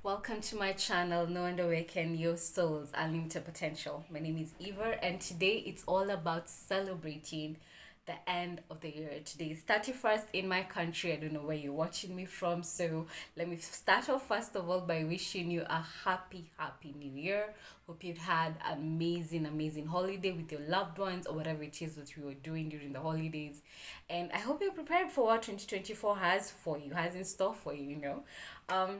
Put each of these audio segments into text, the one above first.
Welcome to my channel, Know and Awaken Your Soul's Unlimited Potential. My name is Eva, and today it's all about celebrating the end of the year. Today is 31st in my country. I don't know where you're watching me from, so let me start off first of all by wishing you a happy new year. Hope you'd had amazing holiday with your loved ones or whatever it is that you were doing during the holidays. And I hope you're prepared for what 2024 has in store for you. Um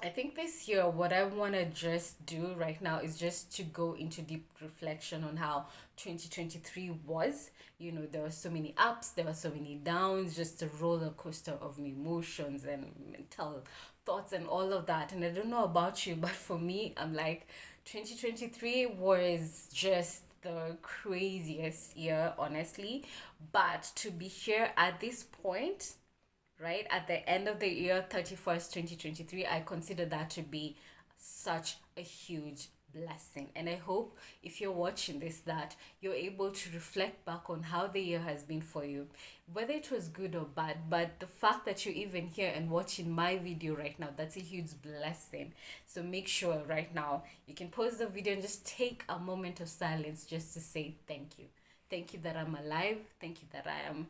I think this year, what I want to just do right now is just to go into deep reflection on how 2023 was. There were so many ups, there were so many downs, just a roller coaster of emotions and mental thoughts and all of that. And I don't know about you, but for me, I'm like, 2023 was just the craziest year, honestly. But to be here at this point, right at the end of the year 31st 2023, I consider that to be such a huge blessing. And I hope if you're watching this that you're able to reflect back on how the year has been for you, whether it was good or bad. But the fact that you're even here and watching my video right now, that's a huge blessing. So make sure right now you can pause the video and just take a moment of silence just to say thank you. Thank you that I'm alive. Thank you that I am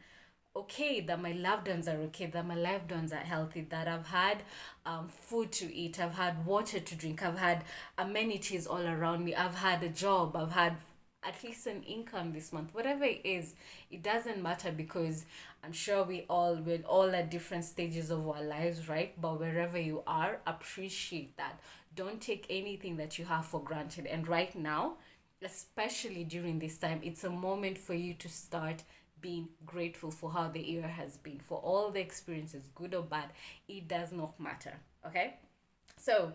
okay, that my loved ones are okay, that my loved ones are healthy, that I've had food to eat, I've had water to drink, I've had amenities all around me, I've had a job, I've had at least an income this month. Whatever it is, it doesn't matter, because I'm sure we're all at different stages of our lives, right? But wherever you are, appreciate that. Don't take anything that you have for granted. And right now, especially during this time, it's a moment for you to start being grateful for how the year has been, for all the experiences, good or bad. It does not matter. Okay. So,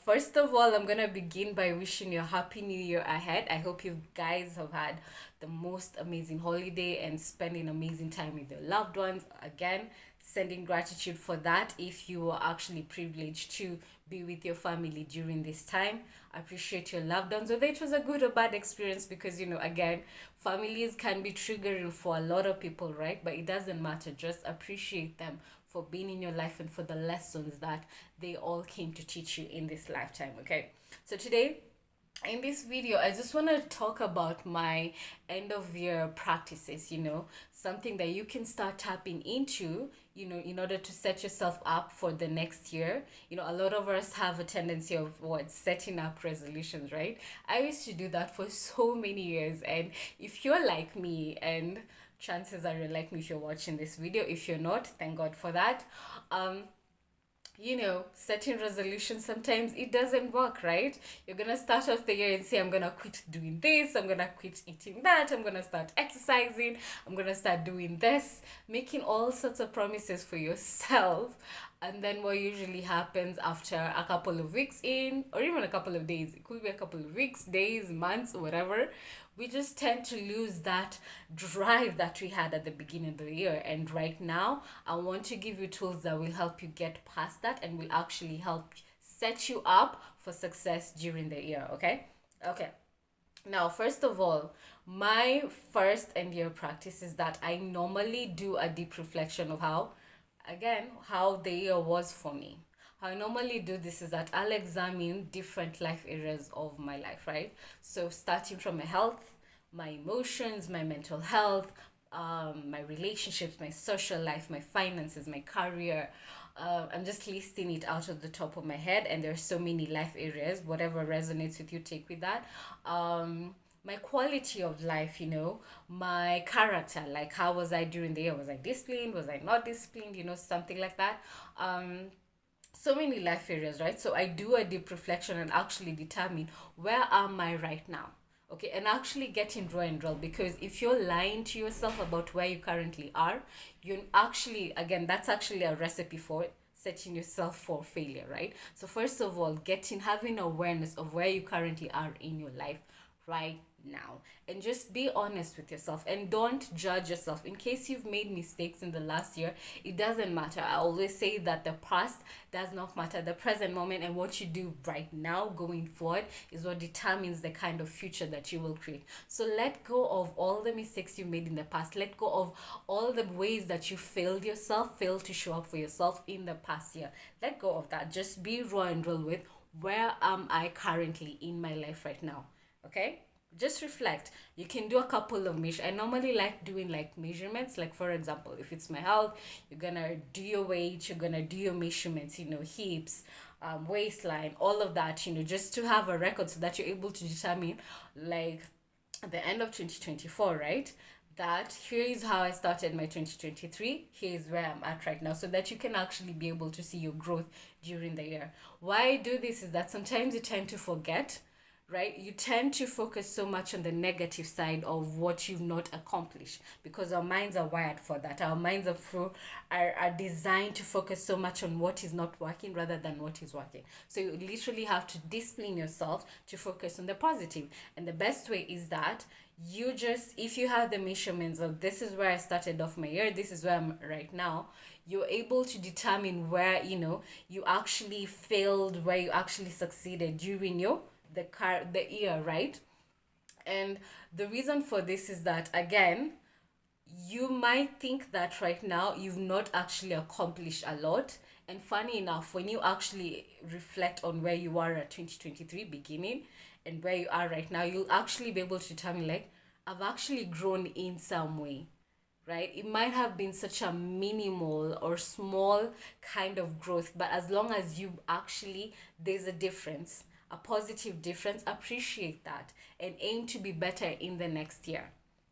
first of all, I'm gonna begin by wishing you a happy new year ahead. I hope you guys have had the most amazing holiday and spending amazing time with your loved ones. Again, sending gratitude for that if you were actually privileged to be with your family during this time. Appreciate your loved ones, whether it was a good or bad experience, because again, families can be triggering for a lot of people, right? But it doesn't matter. Just appreciate them for being in your life and for the lessons that they all came to teach you in this lifetime. Okay, so today in this video, I just want to talk about my end of year practices, something that you can start tapping into, in order to set yourself up for the next year. A lot of us have a tendency of setting up resolutions, right? I used to do that for so many years. And if you're like me, and chances are you're like me if you're watching this video, if you're not, thank God for that. Setting resolutions, sometimes it doesn't work, right? You're gonna start off the year and say, I'm gonna quit doing this, I'm gonna quit eating that, I'm gonna start exercising, I'm gonna start doing this, making all sorts of promises for yourself. And then what usually happens after a couple of weeks in, or even a couple of days, it could be a couple of weeks, days, months, whatever, we just tend to lose that drive that we had at the beginning of the year. And right now, I want to give you tools that will help you get past that and will actually help set you up for success during the year. Okay. Now, first of all, my first end year practice is that I normally do a deep reflection of how the year was for me. How I normally do this is that I'll examine different life areas of my life, right? So starting from my health, my emotions, my mental health, my relationships, my social life, my finances, my career. I'm just listing it out of the top of my head, and there are so many life areas. Whatever resonates with you, take with that. My quality of life, my character, like how was I during the year? Was I disciplined? Was I not disciplined? Something like that. So many life areas, right? So I do a deep reflection and actually determine, where am I right now? Okay, and actually get in raw and real, because if you're lying to yourself about where you currently are, you actually, again, that's actually a recipe for setting yourself for failure, right? So first of all, having awareness of where you currently are in your life right now. And just be honest with yourself and don't judge yourself. In case you've made mistakes in the last year, it doesn't matter. I always say that the past does not matter. The present moment and what you do right now going forward is what determines the kind of future that you will create. So let go of all the mistakes you made in the past. Let go of all the ways that you failed yourself, failed to show up for yourself in the past year. Let go of that. Just be raw and real with where am I currently in my life right now. Okay, just reflect. You can do a couple of measures. I normally like doing like measurements, like for example, if it's my health, you're gonna do your weight, you're gonna do your measurements, hips, waistline, all of that, just to have a record so that you're able to determine, like, at the end of 2024, right, that here is how I started my 2023, here is where I'm at right now, so that you can actually be able to see your growth during the year. Why I do this is that sometimes you tend to forget, right? You tend to focus so much on the negative side of what you've not accomplished, because our minds are wired for that. Our minds are designed to focus so much on what is not working rather than what is working. So you literally have to discipline yourself to focus on the positive. And the best way is that you just, if you have the measurements of this is where I started off my year, this is where I'm right now, you're able to determine where you actually failed, where you actually succeeded during the year, right? And the reason for this is that, again, you might think that right now you've not actually accomplished a lot. And funny enough, when you actually reflect on where you are at 2023 beginning and where you are right now, you'll actually be able to determine, like, I've actually grown in some way, right? It might have been such a minimal or small kind of growth, but as long as you actually, there's a difference, a positive difference, appreciate that and aim to be better in the next year.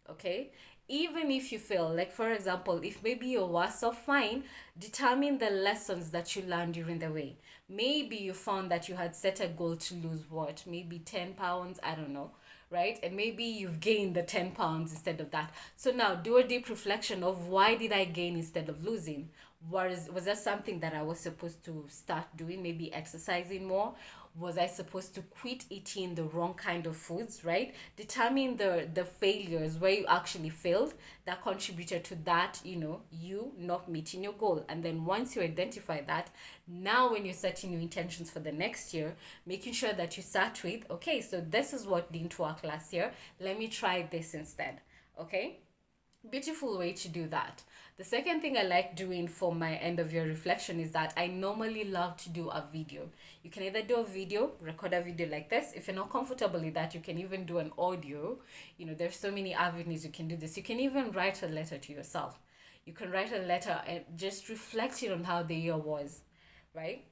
Okay, even if you fail, like for example, if maybe you're worse off, fine, determine the lessons that you learned during the way. Maybe you found that you had set a goal to lose what, maybe 10 pounds, I don't know, right? And maybe you've gained the 10 pounds instead of that. So now do a deep reflection of, why did I gain instead of losing? Was that something that I was supposed to start doing, maybe exercising more? Was I supposed to quit eating the wrong kind of foods, right? Determine the failures, where you actually failed, that contributed to that, you not meeting your goal. And then once you identify that, now when you're setting your intentions for the next year, making sure that you start with, okay, so this is what didn't work last year, let me try this instead. Okay, beautiful way to do that. The second thing I like doing for my end of year reflection is that I normally love to do a video. You can either do a video, record a video like this. If you're not comfortable with that, you can even do an audio. There's so many avenues you can do this. You can even write a letter to yourself. You can write a letter and just reflecting on how the year was, right?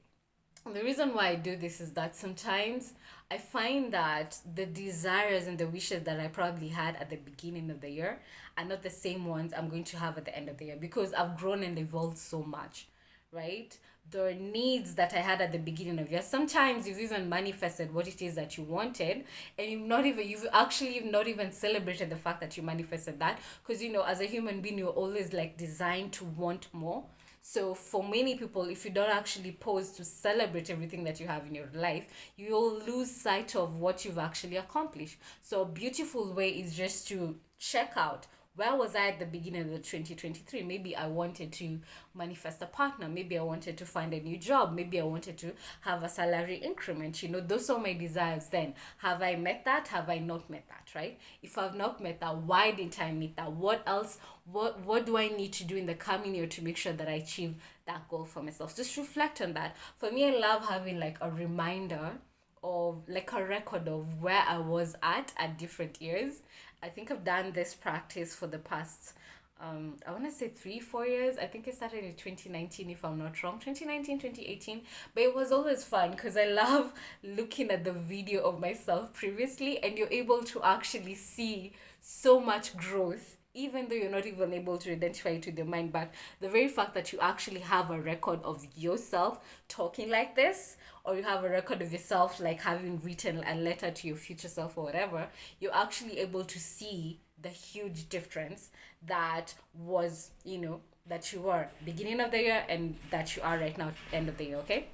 The reason why I do this is that sometimes I find that the desires and the wishes that I probably had at the beginning of the year are not the same ones I'm going to have at the end of the year, because I've grown and evolved so much, right? The needs that I had at the beginning of the year, sometimes you've even manifested what it is that you wanted, and you've actually not even celebrated the fact that you manifested that, because as a human being, you're always like designed to want more. So for many people, if you don't actually pause to celebrate everything that you have in your life, you'll lose sight of what you've actually accomplished. So a beautiful way is just to check out, where was I at the beginning of the 2023? Maybe I wanted to manifest a partner. Maybe I wanted to find a new job. Maybe I wanted to have a salary increment. Those are my desires then. Have I met that? Have I not met that, right? If I've not met that, why didn't I meet that? What else? What do I need to do in the coming year to make sure that I achieve that goal for myself? Just reflect on that. For me, I love having like a reminder of, like, a record of where I was at different years. I think I've done this practice for the past I want to say 3-4 years. I think it started in 2019, if I'm not wrong, 2019, 2018. But it was always fun because I love looking at the video of myself previously, and you're able to actually see so much growth, even though you're not even able to identify it with your mind. But the very fact that you actually have a record of yourself talking like this, or you have a record of yourself like having written a letter to your future self or whatever, you're actually able to see the huge difference that was, that you were beginning of the year and that you are right now end of the year. Okay,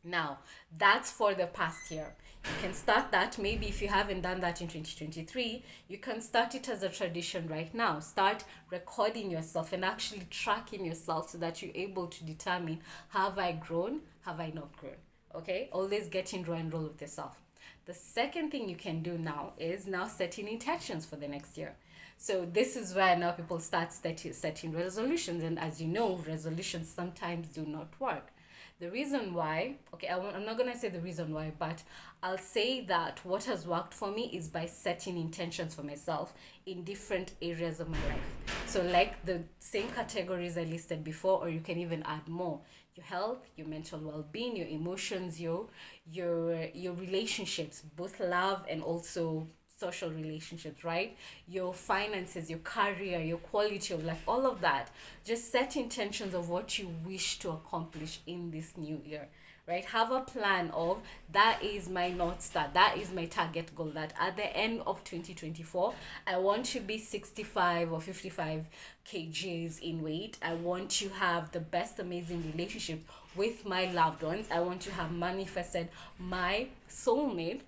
Now, that's for the past year. You can start that. Maybe if you haven't done that in 2023, you can start it as a tradition right now. Start recording yourself and actually tracking yourself so that you're able to determine, have I grown? Have I not grown? Okay? Always get in raw and roll with yourself. The second thing you can do now is now setting intentions for the next year. So this is where now people start setting resolutions. And as you know, resolutions sometimes do not work. The reason why, okay, I'm not going to say the reason why, but I'll say that what has worked for me is by setting intentions for myself in different areas of my life. So, like the same categories I listed before, or you can even add more: your health, your mental well-being, your emotions, your relationships, both love and also social relationships, right? Your finances, your career, your quality of life, all of that. Just set intentions of what you wish to accomplish in this new year, right? Have a plan of that is my North Star, that is my target goal, that at the end of 2024, I want to be 65 or 55 kgs in weight. I want to have the best amazing relationship with my loved ones. I want to have manifested my soulmate.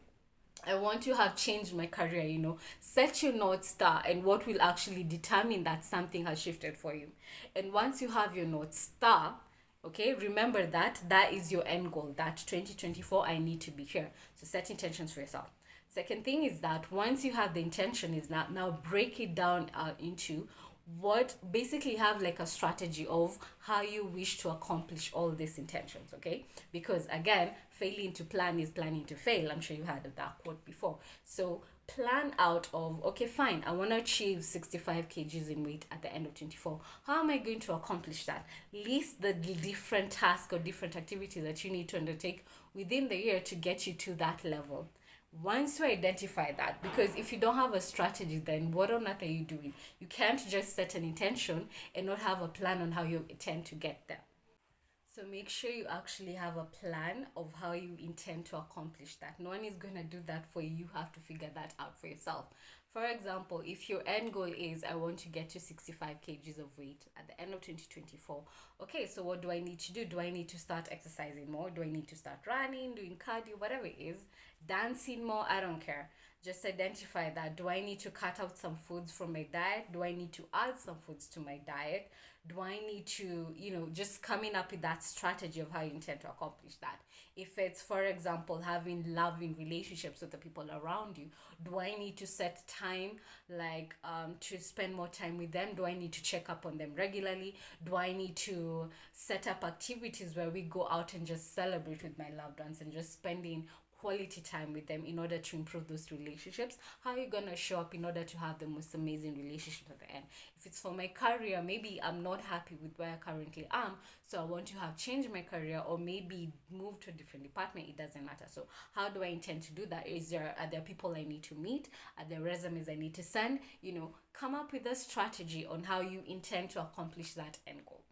I want to have changed my career, set your North Star and what will actually determine that something has shifted for you. And once you have your North Star, okay, remember that that is your end goal, that 2024, I need to be here. So set intentions for yourself. Second thing is that once you have the intention, is now break it down into what basically have like a strategy of how you wish to accomplish all these intentions, okay? Because again, failing to plan is planning to fail. I'm sure you heard of that quote before. So plan out of, okay, fine, I want to achieve 65 kgs in weight at the end of 24. How am I going to accomplish that? List the different tasks or different activities that you need to undertake within the year to get you to that level. Once you identify that, because if you don't have a strategy, then what on earth are you doing? You can't just set an intention and not have a plan on how you intend to get there. So make sure you actually have a plan of how you intend to accomplish that. No one is going to do that for you. You have to figure that out for yourself. For example, if your end goal is I want to get to 65 kgs of weight at the end of 2024. Okay, so what do I need to do? Do I need to start exercising more? Do I need to start running, doing cardio, whatever it is, dancing more? I don't care. Just identify that. Do I need to cut out some foods from my diet? Do I need to add some foods to my diet? Do I need to, just coming up with that strategy of how you intend to accomplish that? If it's, for example, having loving relationships with the people around you, do I need to set time like to spend more time with them? Do I need to check up on them regularly? Do I need to set up activities where we go out and just celebrate with my loved ones and just spending quality time with them in order to improve those relationships? How are you gonna show up in order to have the most amazing relationship at the end? If it's for my career, maybe I'm not happy with where I currently am, so I want to have changed my career or maybe move to a different department. It doesn't matter. So how do I intend to do that? Are there people I need to meet? Are there resumes I need to send? Come up with a strategy on how you intend to accomplish that end goal.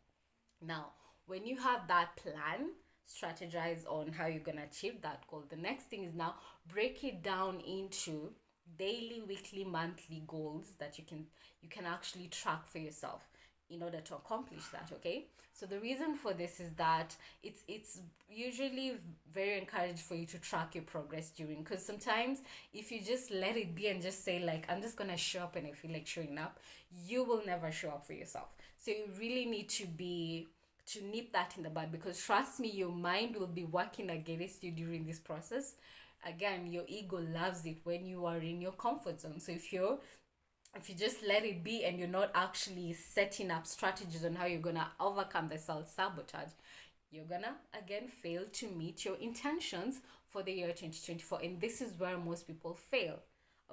Now, when you have that plan, strategize on how you're going to achieve that goal. The next thing is now break it down into daily, weekly, monthly goals that you can actually track for yourself in order to accomplish that. Okay, so the reason for this is that it's usually very encouraged for you to track your progress during, because sometimes if you just let it be and just say like I'm just gonna show up and I feel like showing up, you will never show up for yourself. So you really need to nip that in the bud, because trust me, your mind will be working against you during this process. Again, your ego loves it when you are in your comfort zone. So if you just let it be and you're not actually setting up strategies on how you're gonna overcome the self-sabotage, you're gonna again fail to meet your intentions for the year 2024. And this is where most people fail.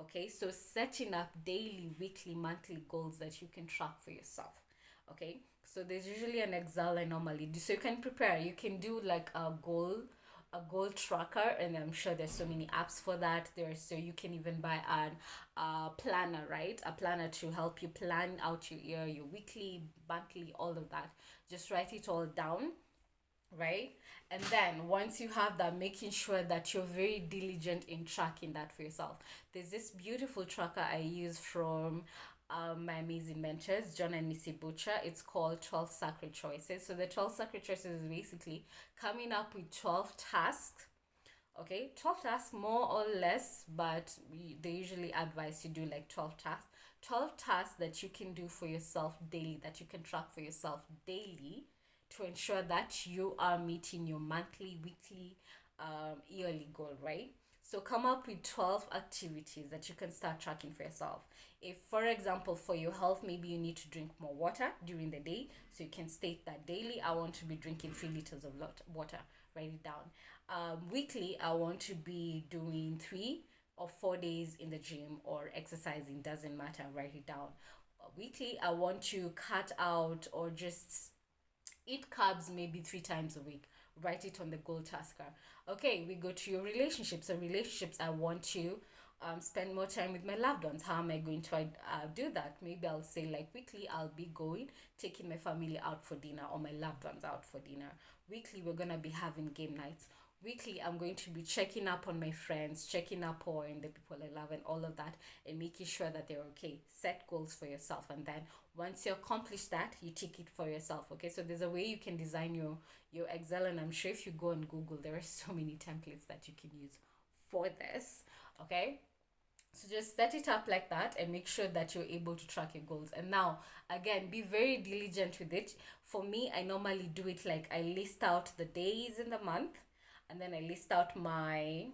Okay, so setting up daily, weekly, monthly goals that you can track for yourself. Okay, so there's usually an Excel I normally do, so you can prepare. You can do like a goal tracker, and I'm sure there's so many apps for that. So you can even buy an planner, right? A planner to help you plan out your year, your weekly, monthly, all of that. Just write it all down, right? And then once you have that, making sure that you're very diligent in tracking that for yourself. There's this beautiful tracker I use from my amazing mentors, John and Missy Butcher. It's called 12 Sacred Choices. So the 12 Sacred Choices is basically coming up with 12 tasks. Okay, 12 tasks more or less, but they usually advise you do like 12 tasks. 12 tasks that you can do for yourself daily, that you can track for yourself daily to ensure that you are meeting your monthly, weekly, yearly goal, right? So come up with 12 activities that you can start tracking for yourself. If, for example, for your health, maybe you need to drink more water during the day, so you can state that daily, I want to be drinking 3 liters of water. Write it down. Weekly, I want to be doing 3 or 4 days in the gym or exercising, doesn't matter, write it down. Weekly, I want to cut out or just eat carbs maybe 3 times a week. Write it on the goal tasker. Okay, we go to your relationships. So relationships, I want to spend more time with my loved ones. How am I going to do that? Maybe I'll say like weekly, I'll be taking my family out for dinner or my loved ones out for dinner. Weekly, we're gonna be having game nights. Weekly, I'm going to be checking up on my friends, checking up on the people I love and all of that, and making sure that they're okay. Set goals for yourself, and then once you accomplish that, you tick it for yourself. Okay, so there's a way you can design your Excel, and I'm sure if you go on Google, there are so many templates that you can use for this. Okay, so just set it up like that and make sure that you're able to track your goals. And now, again, be very diligent with it. For me, I normally do it like I list out the days in the month, and then I list out my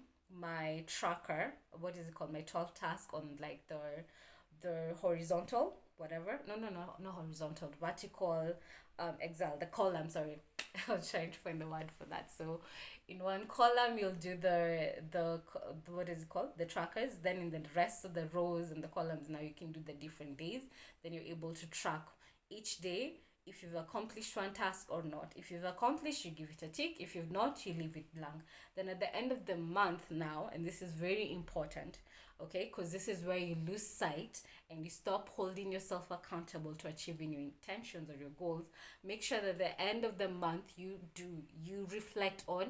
tracker. What is it called? My 12 task on like the horizontal, whatever. No, horizontal, vertical, Excel, the column, sorry. I was trying to find the word for that. So in one column you'll do the what is it called, the trackers. Then in the rest of the rows and the columns, now you can do the different days. Then you're able to track each day if you've accomplished one task or not. If you've accomplished, you give it a tick. If you've not, you leave it blank. Then at the end of the month now, and this is very important, okay, because this is where you lose sight and you stop holding yourself accountable to achieving your intentions or your goals. Make sure that at the end of the month you reflect on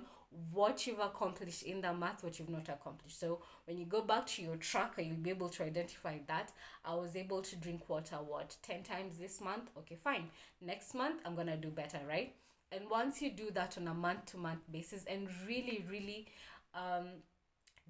what you've accomplished in the month, what you've not accomplished. So when you go back to your tracker, you'll be able to identify that I was able to drink water 10 times this month. Okay, fine, next month I'm gonna do better, right? And once you do that on a month-to-month basis and really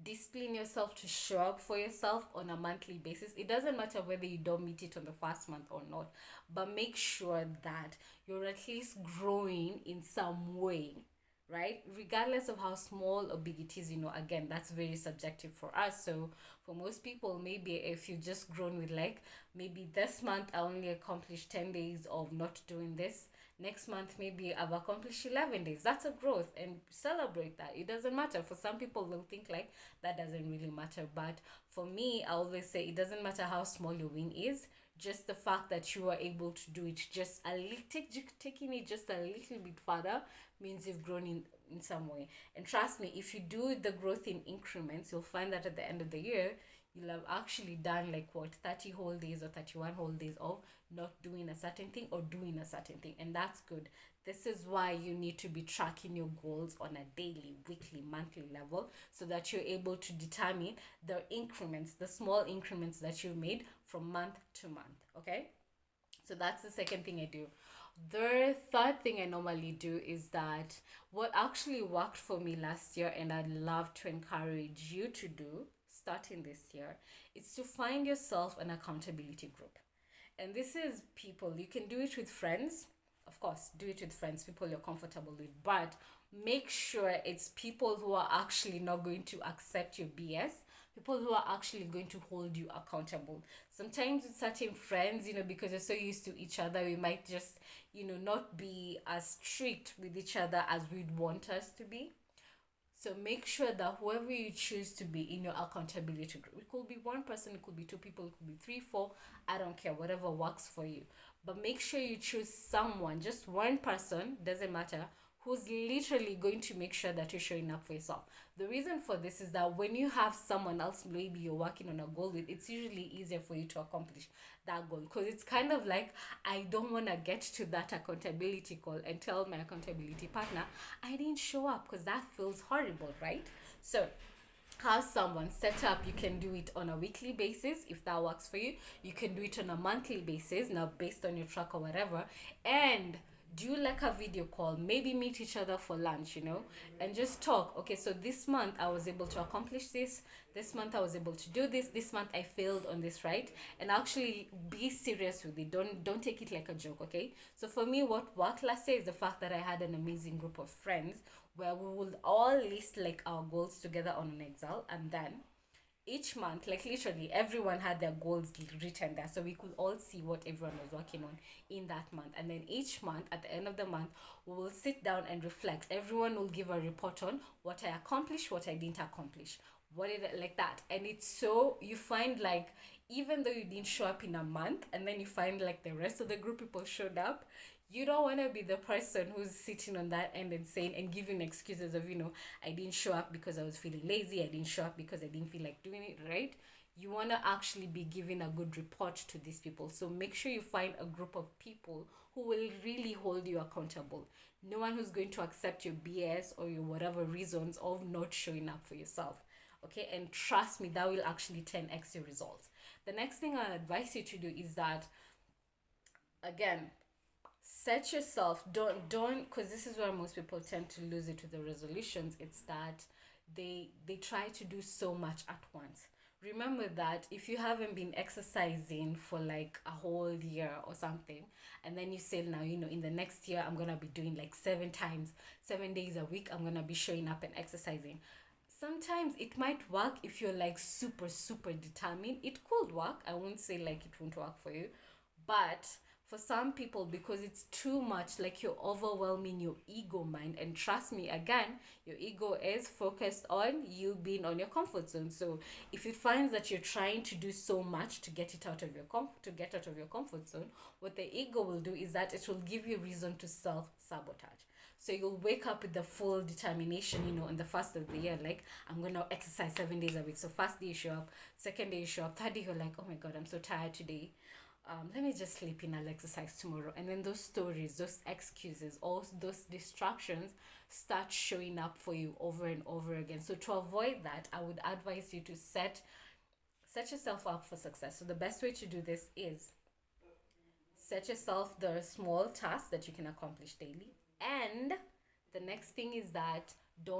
discipline yourself to show up for yourself on a monthly basis, it doesn't matter whether you don't meet it on the first month or not, but make sure that you're at least growing in some way, right? Regardless of how small or big it is, again, that's very subjective for us. So for most people, maybe if you've just grown with like, maybe this month I only accomplished 10 days of not doing this, next month maybe I've accomplished 11 days, that's a growth, and celebrate that. It doesn't matter. For some people, they'll think like that doesn't really matter, but for me, I always say it doesn't matter how small your win is. Just the fact that you are able to do it just a little, taking it just a little bit further, means you've grown in some way. And trust me, if you do the growth in increments, you'll find that at the end of the year, you'll have actually done like 30 whole days or 31 whole days of not doing a certain thing or doing a certain thing, and that's good. This is why you need to be tracking your goals on a daily, weekly, monthly level, so that you're able to determine the increments, the small increments that you made from month to month. Okay, so that's the second thing I do. The third thing I normally do is that what actually worked for me last year, and I'd love to encourage you to do starting this year, is to find yourself an accountability group. And this is people, you can do it with friends. Of course, do it with friends, people you're comfortable with, but make sure it's people who are actually not going to accept your BS, people who are actually going to hold you accountable. Sometimes with certain friends, because you're so used to each other, we might just, not be as strict with each other as we'd want us to be. So make sure that whoever you choose to be in your accountability group, it could be one person, it could be two people, it could be 3, 4, I don't care, whatever works for you. But make sure you choose someone, just one person, doesn't matter, who's literally going to make sure that you're showing up for yourself. The reason for this is that when you have someone else, maybe you're working on a goal with, it's usually easier for you to accomplish that goal, because it's kind of like, I don't want to get to that accountability call and tell my accountability partner I didn't show up, because that feels horrible, right? So have someone set up. You can do it on a weekly basis if that works for you. You can do it on a monthly basis, now based on your truck or whatever, and do like a video call, maybe meet each other for lunch, and just talk. Okay, so this month I was able to accomplish this month I was able to do this month I failed on this, right? And actually be serious with it. Don't take it like a joke. Okay, so for me, what worked last year is the fact that I had an amazing group of friends where we would all list like our goals together on an Excel, and then each month, like literally everyone had their goals written there, so we could all see what everyone was working on in that month. And then each month, at the end of the month, we will sit down and reflect. Everyone will give a report on what I accomplished, what I didn't accomplish, what did I, like that. And it's so, you find like, even though you didn't show up in a month, and then you find like the rest of the group people showed up, you don't want to be the person who's sitting on that end and saying and giving excuses of, I didn't show up because I was feeling lazy, I didn't show up because I didn't feel like doing it, right? You want to actually be giving a good report to these people. So make sure you find a group of people who will really hold you accountable. No one who's going to accept your BS or your whatever reasons of not showing up for yourself. Okay, and trust me, that will actually 10x your results. The next thing I advise you to do is that, again, set yourself, don't because this is where most people tend to lose it with the resolutions. It's that they try to do so much at once. Remember that if you haven't been exercising for like a whole year or something, and then you say now, in the next year I'm gonna be doing like 7 days a week, I'm gonna be showing up and exercising. Sometimes it might work if you're like super super determined. It could work, I won't say like it won't work for you, but for some people, because it's too much, like you're overwhelming your ego mind. And trust me, again, your ego is focused on you being on your comfort zone. So if it finds that you're trying to do so much to get it out of your comfort zone, what the ego will do is that it will give you reason to self-sabotage. So you'll wake up with the full determination, on the first of the year, like, I'm going to exercise 7 days a week. So first day you show up, second day you show up, third day you're like, oh my God, I'm so tired today. Let me just sleep in, I'll exercise tomorrow. And then those stories, those excuses, all those distractions start showing up for you over and over again. So to avoid that, I would advise you to set yourself up for success. So the best way to do this is set yourself the small tasks that you can accomplish daily. And the next thing is that I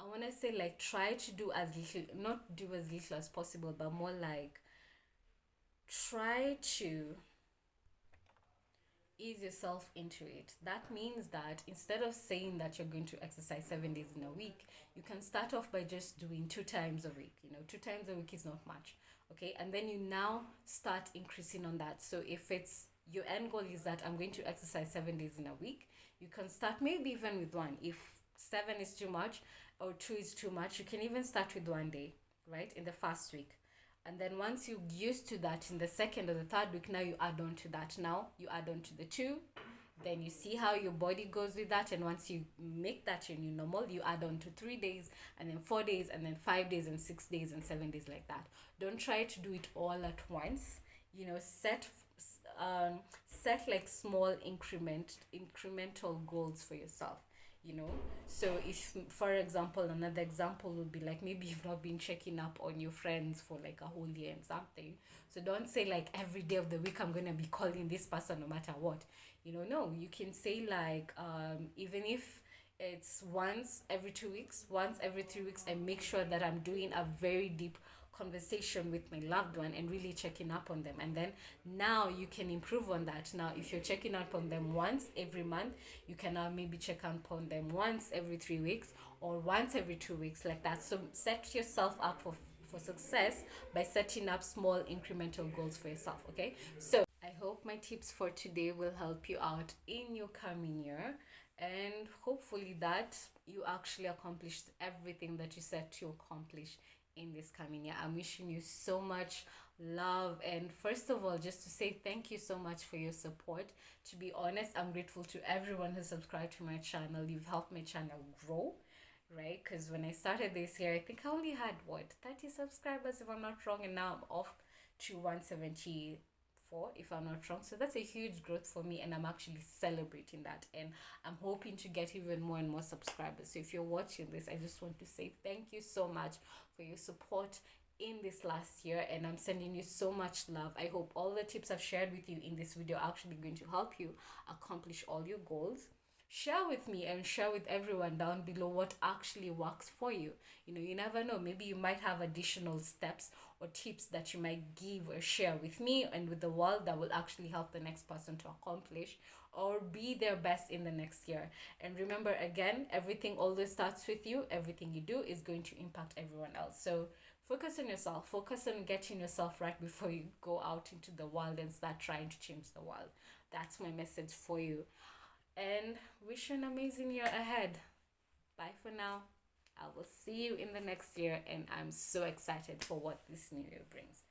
want to say, like, try to do as little, not do as little as possible, but more like try to ease yourself into it. That means that instead of saying that you're going to exercise 7 days in a week, you can start off by just doing 2 times a week. 2 times a week is not much. Okay, and then you now start increasing on that. So if it's your end goal is that I'm going to exercise 7 days in a week, you can start maybe even with one. If 7 is too much or 2 is too much, you can even start with 1 day, right, in the first week. And then once you're used to that, in the second or the third week, now you add on to that. Now you add on to the 2. Then you see how your body goes with that. And once you make that your new normal, you add on to 3 days, and then 4 days, and then 5 days, and 6 days, and 7 days, like that. Don't try to do it all at once. Set like small incremental goals for yourself. So if, for example, another example would be like, maybe you've not been checking up on your friends for like a whole year and something. So don't say like every day of the week I'm gonna be calling this person no matter what. No, you can say like, even if it's once every 2 weeks, once every 3 weeks, I make sure that I'm doing a very deep conversation with my loved one and really checking up on them. And then now you can improve on that. Now if you're checking up on them once every month, you can now maybe check up on them once every 3 weeks or once every 2 weeks, like that. So set yourself up for success by setting up small incremental goals for yourself. Okay, so I hope my tips for today will help you out in your coming year, and hopefully that you actually accomplished everything that you set to accomplish in this coming year. I'm wishing you so much love, and first of all, just to say thank you so much for your support. To be honest, I'm grateful to everyone who subscribed to my channel. You've helped my channel grow, right? Because when I started this year, I think I only had 30 subscribers if I'm not wrong, and now I'm off to 175 4, if I'm not wrong. So that's a huge growth for me, and I'm actually celebrating that. And I'm hoping to get even more and more subscribers. So if you're watching this, I just want to say thank you so much for your support in this last year, and I'm sending you so much love. I hope all the tips I've shared with you in this video are actually going to help you accomplish all your goals. Share with me and share with everyone down below what actually works for you. You never know, maybe you might have additional steps or tips that you might give or share with me and with the world that will actually help the next person to accomplish or be their best in the next year. And remember, again, everything always starts with you. Everything you do is going to impact everyone else. So focus on yourself. Focus on getting yourself right before you go out into the world and start trying to change the world. That's my message for you. And wish you an amazing year ahead. Bye for now. I will see you in the next year, and I'm so excited for what this new year brings.